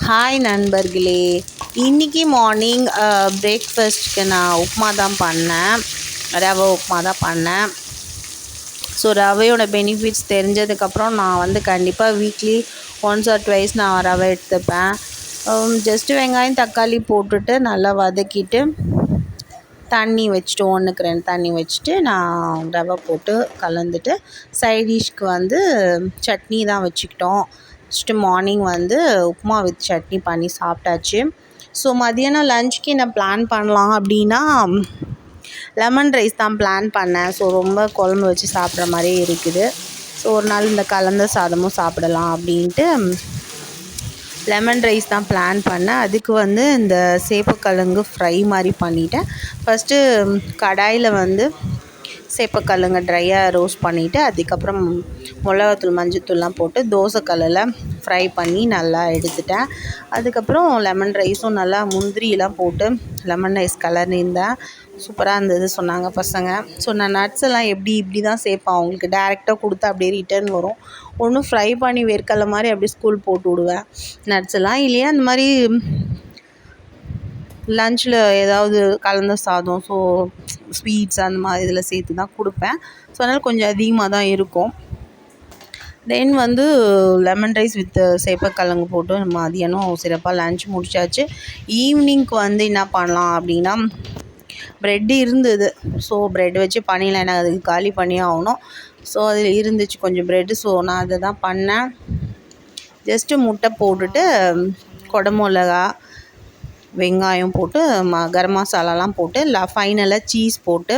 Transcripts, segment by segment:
Hi நண்பர்களே, இன்றைக்கி morning பிரேக்ஃபாஸ்ட்டுக்கு நான் உப்புமா தான் பண்ணேன். ரவை உப்புமா தான் பண்ணேன். ஸோ ரவையோட பெனிஃபிட்ஸ் தெரிஞ்சதுக்கப்புறம் நான் கண்டிப்பாக வீக்லி ஒன்ஸ் ஆர் ட்வைஸ் நான் ரவை எடுத்துப்பேன். ஜஸ்ட்டு வெங்காயம் தக்காளி போட்டுட்டு நல்லா வதக்கிட்டு தண்ணி வச்சுட்டு 1க்கு 2 தண்ணி வச்சுட்டு நான் ரவை போட்டு கலந்துட்டு சைடிஷ்க்கு சட்னி தான் வச்சுக்கிட்டோம். First morning upma with chutney பண்ணி சாப்பிட்டாச்சு. ஸோ மதியானம் லஞ்சுக்கு என்ன பிளான் பண்ணலாம் அப்படின்னா, லெமன் ரைஸ் தான் பிளான் பண்ணேன். ஸோ ரொம்ப குழம்பு வச்சு சாப்பிட்ற மாதிரியே இருக்குது. ஸோ ஒரு நாள் இந்த கலந்த சாதமும் சாப்பிடலாம் அப்படின்ட்டு லெமன் ரைஸ் தான் பிளான் பண்ணேன். அதுக்கு இந்த சேப்பக்கிழங்கு ஃப்ரை மாதிரி பண்ணிவிட்டேன். ஃபஸ்ட்டு கடாயில் சேப்பக்கிழங்கு ட்ரையாக ரோஸ்ட் பண்ணிவிட்டு அதுக்கப்புறம் மிளகாத்தூள் மஞ்சத்தூள்லாம் போட்டு தோசைக்கல்லில் ஃப்ரை பண்ணி நல்லா எடுத்துட்டேன். அதுக்கப்புறம் லெமன் ரைஸும் நல்லா முந்திரியெல்லாம் போட்டு லெமன் ரைஸ் கலர்னிருந்தேன். சூப்பராக இருந்தது சொன்னாங்க பசங்க. ஸோ நான் நட்ஸ் எல்லாம் இப்படி தான் சேர்ப்பேன். அவங்களுக்கு டேரெக்டாக கொடுத்தா அப்படியே ரிட்டர்ன் வரும். ஒன்று ஃப்ரை பண்ணி வேர்க்கடலை மாதிரி அப்படியே ஸ்கூல் போட்டு விடுவேன் நட்ஸ் எல்லாம். இல்லையா அந்த மாதிரி லஞ்சில் ஏதாவது கலந்த சாதம், ஸோ ஸ்வீட்ஸ் அந்த மாதிரி இதில் சேர்த்து தான் கொடுப்பேன். ஸோ அதனால் கொஞ்சம் அதிகமாக தான் இருக்கும். தென் லெமன் ரைஸ் வித் சேப்பக்கிழங்கு போட்டு மதியானம் சிறப்பாக லஞ்ச் முடிச்சாச்சு. ஈவினிங்க்கு என்ன பண்ணலாம் அப்படின்னா, ப்ரெட்டு இருந்தது. ஸோ ப்ரெட் வச்சு பண்ணிடலாம், எனக்கு அதுக்கு காலி பண்ணி ஆகணும். ஸோ அதில் இருந்துச்சு கொஞ்சம் ப்ரெட்டு. ஸோ நான் அதை தான் பண்ணேன். ஜஸ்ட்டு முட்டை போட்டுட்டு குடமிளகா வெங்காயம் போட்டு கரம் மசாலாலாம் போட்டு ஃபைனலாக சீஸ் போட்டு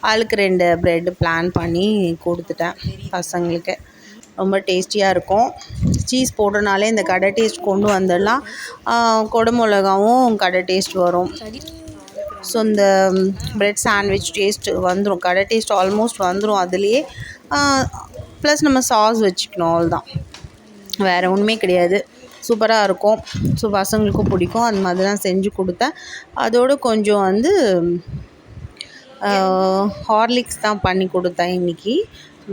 ஆளுக்கு 2 ப்ரெட்டு பிளான் பண்ணி கொடுத்துட்டேன் பசங்களுக்கு. ரொம்ப டேஸ்டியாக இருக்கும். சீஸ் போடுறனாலே இந்த கடை டேஸ்ட் கொண்டு வந்துடலாம். குடமிளகாவும் கடை டேஸ்ட் வரும். ஸோ இந்த ப்ரெட் சாண்ட்விச் டேஸ்ட் வந்துடும், கடை டேஸ்ட் ஆல்மோஸ்ட் வந்துடும் அதுலேயே. ப்ளஸ் நம்ம சாஸ் வச்சுக்கணும், அவ்வளோதான், வேறு ஒன்றுமே கிடையாது. சூப்பராக இருக்கும். ஸோ பசங்களுக்கும் பிடிக்கும். அந்த மாதிரி தான் செஞ்சு கொடுத்தேன். அதோடு கொஞ்சம் ஹார்லிக்ஸ் தான் பண்ணி கொடுத்தேன் இன்றைக்கி.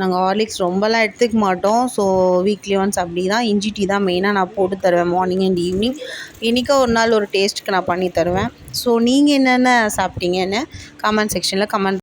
நாங்கள் ஹார்லிக்ஸ் ரொம்பலாம் எடுத்துக்க மாட்டோம். ஸோ வீக்லி ஒன்ஸ் அப்படி தான். இஞ்சி டீ தான் மெயினாக நான் போட்டு தருவேன் மார்னிங் அண்ட் ஈவினிங். இன்றைக்கி ஒரு நாள் ஒரு டேஸ்ட்டுக்கு நான் பண்ணி தருவேன். ஸோ நீங்கள் என்னென்ன சாப்பிட்டீங்கன்னு கமெண்ட் செக்ஷனில் கமெண்ட்